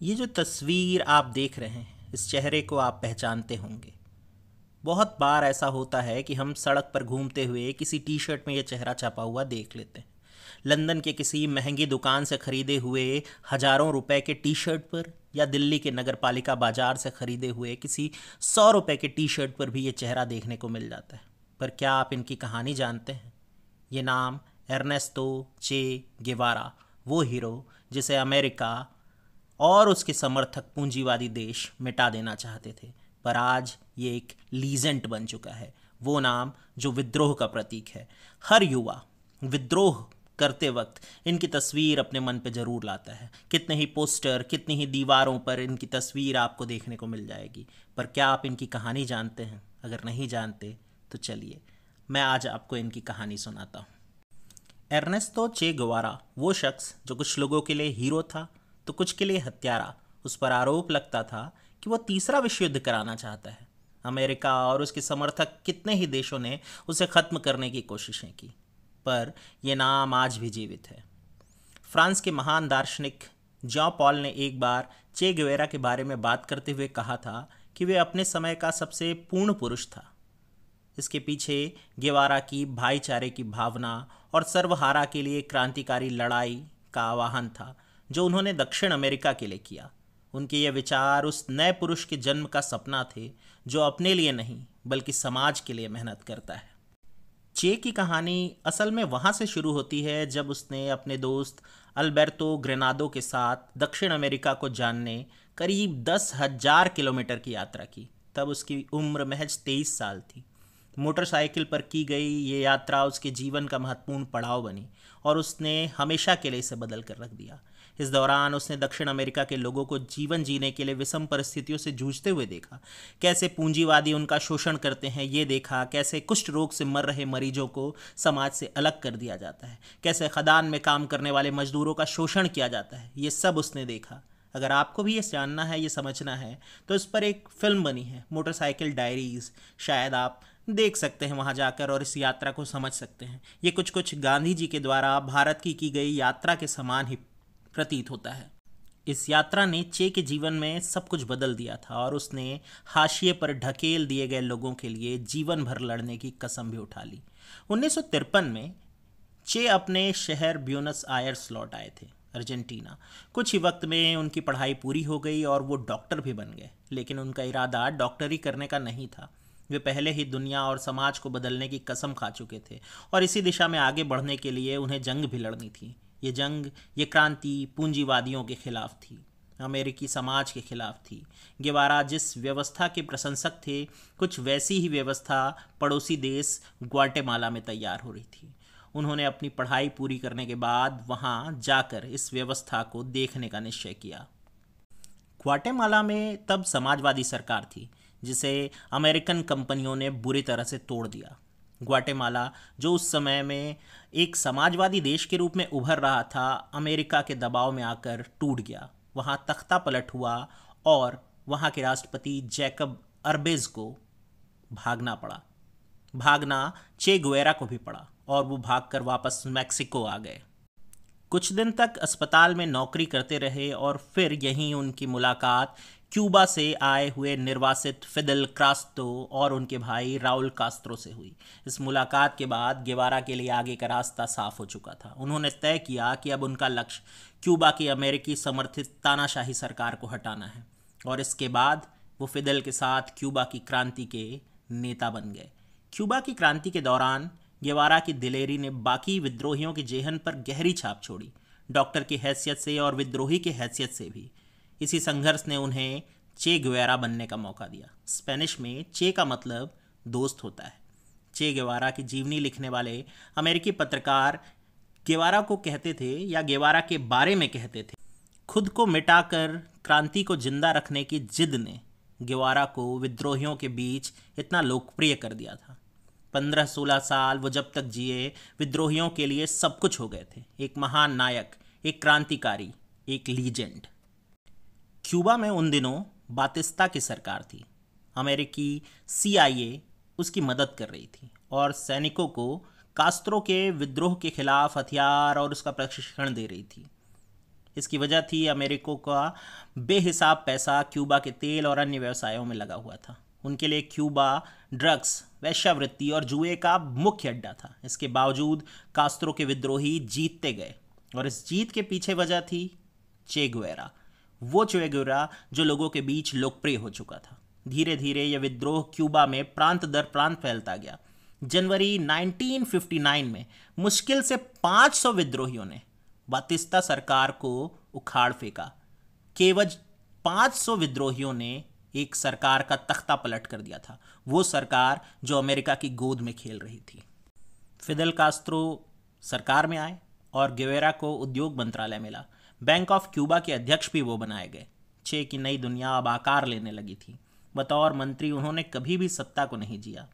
ये जो तस्वीर आप देख रहे हैं, इस चेहरे को आप पहचानते होंगे। बहुत बार ऐसा होता है कि हम सड़क पर घूमते हुए किसी टी शर्ट में ये चेहरा छपा हुआ देख लेते हैं। लंदन के किसी महंगी दुकान से खरीदे हुए हजारों रुपए के टी शर्ट पर, या दिल्ली के नगर पालिका बाजार से खरीदे हुए किसी 100 रुपए के टी शर्ट पर भी ये चेहरा देखने को मिल जाता है। पर क्या आप इनकी कहानी जानते हैं? ये नाम एर्नेस्टो चे गेवारा, वो हीरो जिसे अमेरिका और उसके समर्थक पूंजीवादी देश मिटा देना चाहते थे, पर आज ये एक लीजेंट बन चुका है। वो नाम जो विद्रोह का प्रतीक है। हर युवा विद्रोह करते वक्त इनकी तस्वीर अपने मन पे जरूर लाता है। कितने ही पोस्टर, कितनी ही दीवारों पर इनकी तस्वीर आपको देखने को मिल जाएगी। पर क्या आप इनकी कहानी जानते हैं? अगर नहीं जानते तो चलिए मैं आज आपको इनकी कहानी सुनाता हूँ। एर्नेस्टो चे गुवारा वो शख्स जो कुछ लोगों के लिए हीरो था तो कुछ के लिए हत्यारा। उस पर आरोप लगता था कि वो तीसरा विश्व युद्ध कराना चाहता है। अमेरिका और उसके समर्थक कितने ही देशों ने उसे खत्म करने की कोशिशें की, पर यह नाम आज भी जीवित है। फ्रांस के महान दार्शनिक जॉन पॉल ने एक बार चे गुवेरा के बारे में बात करते हुए कहा था कि वे अपने समय का सबसे पूर्ण पुरुष था। इसके पीछे गेवारा की भाईचारे की भावना और सर्वहारा के लिए क्रांतिकारी लड़ाई का आह्वान था जो उन्होंने दक्षिण अमेरिका के लिए किया। उनके ये विचार उस नए पुरुष के जन्म का सपना थे जो अपने लिए नहीं बल्कि समाज के लिए मेहनत करता है। चे की कहानी असल में वहाँ से शुरू होती है जब उसने अपने दोस्त अल्बर्टो ग्रेनाडो के साथ दक्षिण अमेरिका को जानने करीब 10,000 किलोमीटर की यात्रा की। तब उसकी उम्र महज 23 साल थी। मोटरसाइकिल पर की गई ये यात्रा उसके जीवन का महत्वपूर्ण पड़ाव बनी और उसने हमेशा के लिए इसे बदल कर रख दिया। इस दौरान उसने दक्षिण अमेरिका के लोगों को जीवन जीने के लिए विषम परिस्थितियों से जूझते हुए देखा। कैसे पूंजीवादी उनका शोषण करते हैं ये देखा। कैसे कुष्ठ रोग से मर रहे मरीजों को समाज से अलग कर दिया जाता है। कैसे खदान में काम करने वाले मजदूरों का शोषण किया जाता है। ये सब उसने देखा। अगर आपको भी ये जानना है, ये समझना है, तो इस पर एक फिल्म बनी है, मोटरसाइकिल डायरीज। शायद आप देख सकते हैं वहाँ जाकर और इस यात्रा को समझ सकते हैं। ये कुछ कुछ गांधी जी के द्वारा भारत की गई यात्रा के समान ही प्रतीत होता है। इस यात्रा ने चे के जीवन में सब कुछ बदल दिया था और उसने हाशिए पर ढकेल दिए गए लोगों के लिए जीवन भर लड़ने की कसम भी उठा ली। 1953 में चे अपने शहर ब्यूनस आयर्स लौट आए थे, अर्जेंटीना। कुछ ही वक्त में उनकी पढ़ाई पूरी हो गई और वो डॉक्टर भी बन गए। लेकिन उनका इरादा डॉक्टरी करने का नहीं था। वे पहले ही दुनिया और समाज को बदलने की कसम खा चुके थे और इसी दिशा में आगे बढ़ने के लिए उन्हें जंग भी लड़नी थी। ये जंग, ये क्रांति पूंजीवादियों के खिलाफ थी, अमेरिकी समाज के खिलाफ थी। गेवारा जिस व्यवस्था के प्रशंसक थे, कुछ वैसी ही व्यवस्था पड़ोसी देश ग्वाटेमाला में तैयार हो रही थी। उन्होंने अपनी पढ़ाई पूरी करने के बाद वहाँ जाकर इस व्यवस्था को देखने का निश्चय किया। ग्वाटेमाला में तब समाजवादी सरकार थी जिसे अमेरिकन कंपनियों ने बुरी तरह से तोड़ दिया। ग्वाटेमाला जो उस समय में एक समाजवादी देश के रूप में उभर रहा था, अमेरिका के दबाव में आकर टूट गया। वहाँ तख्ता पलट हुआ और वहाँ के राष्ट्रपति जैकब अरबेज को भागना पड़ा। भागना चे गुवेरा को भी पड़ा और वो भागकर वापस मैक्सिको आ गए। कुछ दिन तक अस्पताल में नौकरी करते रहे और फिर यहीं उनकी मुलाकात क्यूबा से आए हुए निर्वासित फिदेल कास्त्रो और उनके भाई राउल कास्त्रो से हुई। इस मुलाकात के बाद गेवारा के लिए आगे का रास्ता साफ हो चुका था। उन्होंने तय किया कि अब उनका लक्ष्य क्यूबा की अमेरिकी समर्थित तानाशाही सरकार को हटाना है और इसके बाद वो फिदेल के साथ क्यूबा की क्रांति के नेता बन गए। क्यूबा की क्रांति के दौरान गेवारा की दिलेरी ने बाकी विद्रोहियों के जेहन पर गहरी छाप छोड़ी, डॉक्टर की हैसियत से और विद्रोही की हैसियत से भी। इसी संघर्ष ने उन्हें चे गुवेरा बनने का मौका दिया। स्पेनिश में चे का मतलब दोस्त होता है। चे गेवारा की जीवनी लिखने वाले अमेरिकी पत्रकार गेवारा को कहते थे, या गेवारा के बारे में कहते थे, खुद को मिटाकर क्रांति को जिंदा रखने की जिद ने गेवारा को विद्रोहियों के बीच इतना लोकप्रिय कर दिया था। 15-16 साल वो जब तक जिए, विद्रोहियों के लिए सब कुछ हो गए थे। एक महान नायक, एक क्रांतिकारी, एक लीजेंड। क्यूबा में उन दिनों बातिस्ता की सरकार थी। अमेरिकी CIA उसकी मदद कर रही थी और सैनिकों को कास्त्रो के विद्रोह के खिलाफ हथियार और उसका प्रशिक्षण दे रही थी। इसकी वजह थी अमेरिका का बेहिसाब पैसा क्यूबा के तेल और अन्य व्यवसायों में लगा हुआ था। उनके लिए क्यूबा ड्रग्स, वेश्यावृत्ति और जुए का मुख्य अड्डा था। इसके बावजूद कास्त्रो के विद्रोही जीतते गए और इस जीत के पीछे वजह थी चे गुवेरा। वो चे गुवेरा जो लोगों के बीच लोकप्रिय हो चुका था। धीरे धीरे यह विद्रोह क्यूबा में प्रांत दर प्रांत फैलता गया। जनवरी 1959 में मुश्किल से 500 विद्रोहियों ने बातिस्ता सरकार को उखाड़ फेंका। केवल 500 विद्रोहियों ने एक सरकार का तख्ता पलट कर दिया था, वो सरकार जो अमेरिका की गोद में खेल रही थी। फिदेल कास्त्रो सरकार में आए और गुवेरा को उद्योग मंत्रालय मिला। बैंक ऑफ क्यूबा के अध्यक्ष भी वो बनाए गए। चे की नई दुनिया अब आकार लेने लगी थी। बतौर मंत्री उन्होंने कभी भी सत्ता को नहीं जिया।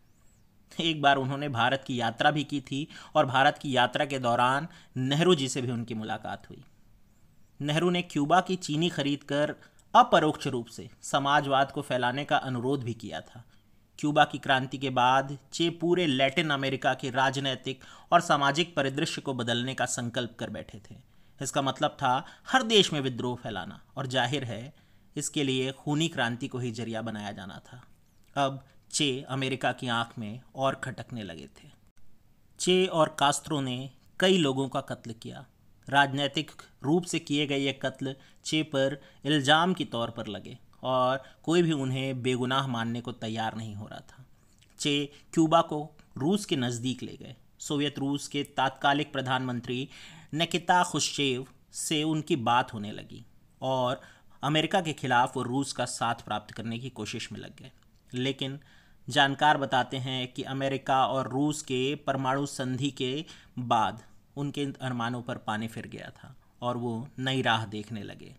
एक बार उन्होंने भारत की यात्रा भी की थी और भारत की यात्रा के दौरान नेहरू जी से भी उनकी मुलाकात हुई। नेहरू ने क्यूबा की चीनी खरीदकर अपरोक्ष रूप से समाजवाद को फैलाने का अनुरोध भी किया था। क्यूबा की क्रांति के बाद चे पूरे लैटिन अमेरिका के राजनैतिक और सामाजिक परिदृश्य को बदलने का संकल्प कर बैठे थे। इसका मतलब था हर देश में विद्रोह फैलाना, और जाहिर है इसके लिए खूनी क्रांति को ही जरिया बनाया जाना था। अब चे अमेरिका की आंख में और खटकने लगे थे। चे और कास्त्रो ने कई लोगों का कत्ल किया। राजनीतिक रूप से किए गए ये कत्ल चे पर इल्ज़ाम के तौर पर लगे और कोई भी उन्हें बेगुनाह मानने को तैयार नहीं हो रहा था। चे क्यूबा को रूस के नज़दीक ले गए। सोवियत रूस के तात्कालिक प्रधानमंत्री निकिता खुश्चेव से उनकी बात होने लगी और अमेरिका के खिलाफ वो रूस का साथ प्राप्त करने की कोशिश में लग गए। लेकिन जानकार बताते हैं कि अमेरिका और रूस के परमाणु संधि के बाद उनके अरमानों पर पानी फिर गया था और वो नई राह देखने लगे।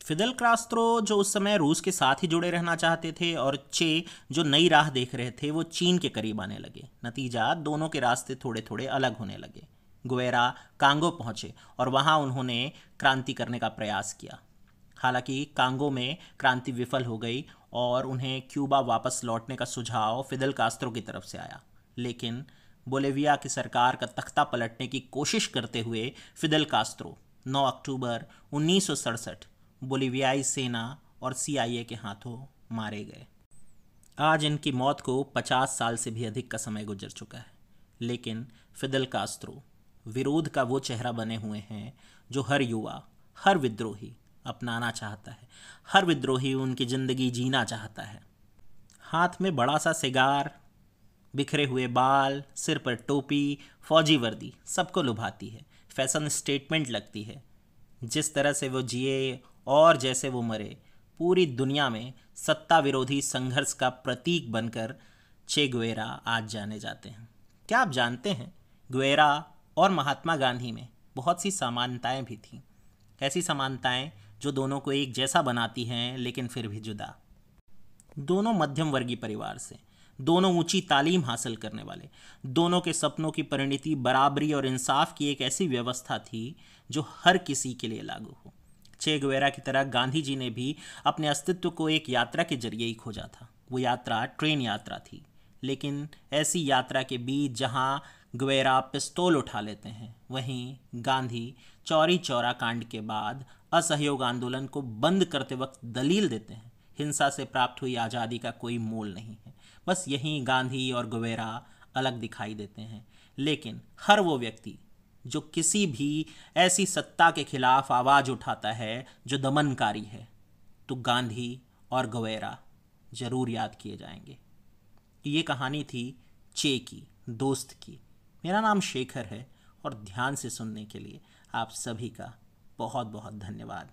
फिदेल कास्त्रो जो उस समय रूस के साथ ही जुड़े रहना चाहते थे और चे जो नई राह देख रहे थे, वो चीन के करीब आने लगे। नतीजा दोनों के रास्ते थोड़े थोड़े अलग होने लगे। गुवेरा कांगो पहुंचे और वहां उन्होंने क्रांति करने का प्रयास किया। हालांकि कांगो में क्रांति विफल हो गई और उन्हें क्यूबा वापस लौटने का सुझाव फिदेल कास्त्रो की तरफ से आया। लेकिन बोलिविया की सरकार का तख्ता पलटने की कोशिश करते हुए फिदेल कास्त्रो 9 अक्टूबर 1967 बोलिवियाई सेना और CIA के हाथों मारे गए। आज इनकी मौत को 50 साल से भी अधिक का समय गुजर चुका है, लेकिन फिदेल कास्त्रो विरोध का वो चेहरा बने हुए हैं जो हर युवा, हर विद्रोही अपनाना चाहता है। हर विद्रोही उनकी ज़िंदगी जीना चाहता है। हाथ में बड़ा सा सिगार, बिखरे हुए बाल, सिर पर टोपी, फौजी वर्दी सबको लुभाती है, फैशन स्टेटमेंट लगती है। जिस तरह से वो जिए और जैसे वो मरे, पूरी दुनिया में सत्ता विरोधी संघर्ष का प्रतीक बनकर चे गुवेरा आज जाने जाते हैं। क्या आप जानते हैं, गुवेरा और महात्मा गांधी में बहुत सी समानताएं भी थीं। ऐसी समानताएं जो दोनों को एक जैसा बनाती हैं, लेकिन फिर भी जुदा। दोनों मध्यम वर्गीय परिवार से, दोनों ऊंची तालीम हासिल करने वाले, दोनों के सपनों की परिणति बराबरी और इंसाफ की एक ऐसी व्यवस्था थी जो हर किसी के लिए लागू हो। चे गुवेरा की तरह गांधी जी ने भी अपने अस्तित्व को एक यात्रा के जरिए ही खोजा था। वो यात्रा ट्रेन यात्रा थी, लेकिन ऐसी यात्रा के बीच जहां गुवेरा पिस्तौल उठा लेते हैं, वहीं गांधी चौरी चौरा कांड के बाद असहयोग आंदोलन को बंद करते वक्त दलील देते हैं, हिंसा से प्राप्त हुई आज़ादी का कोई मोल नहीं है। बस यहीं गांधी और गुवेरा अलग दिखाई देते हैं। लेकिन हर वो व्यक्ति जो किसी भी ऐसी सत्ता के खिलाफ आवाज़ उठाता है जो दमनकारी है, तो गांधी और गुवेरा जरूर याद किए जाएंगे। ये कहानी थी चे की, दोस्त की। मेरा नाम शेखर है और ध्यान से सुनने के लिए आप सभी का बहुत बहुत धन्यवाद।